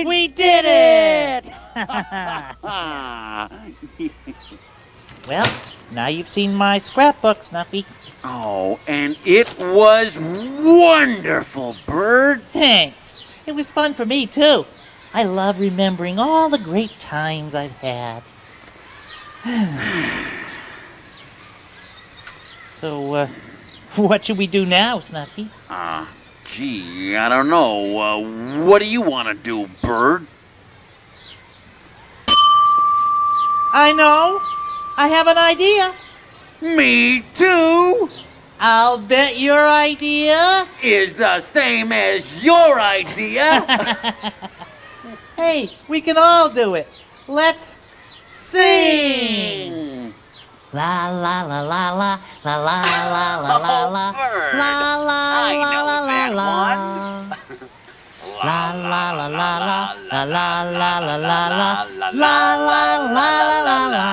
We did it! Well, now you've seen my scrapbook, Snuffy. Oh, and it was wonderful, Bird. Thanks. It was fun for me, too. I love remembering all the great times I've had. So, what should we do now, Snuffy? Gee, I don't know. What do you want to do, Bird? I know. I have an idea. Me too. I'll bet your idea Is the same as your idea. Hey, we can all do it. Let's sing. La la la la la la la la la la la Bird. la la I know la that la one. la la la la la la la la la la la la la la la.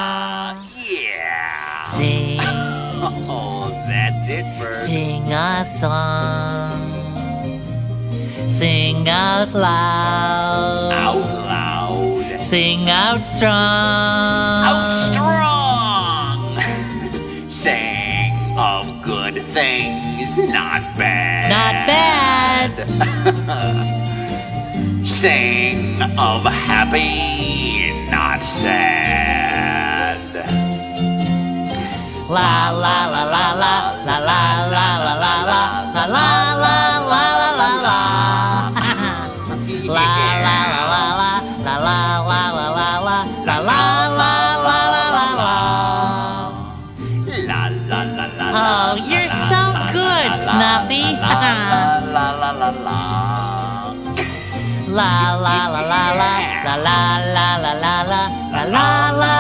Yeah. Sing, Oh, that's it, Bird. sing a song. Sing out loud. Out loud. Sing out strong. Out strong. Sing of good things, not bad. Not bad. Sing of happy, not sad. La la la la la la la la la la la la la la la la la la. La la la la la la la la la la la la la la la la. La la la la. Oh, you're so good, Snuffy. La la la la la. La la la la la la la la la la la la la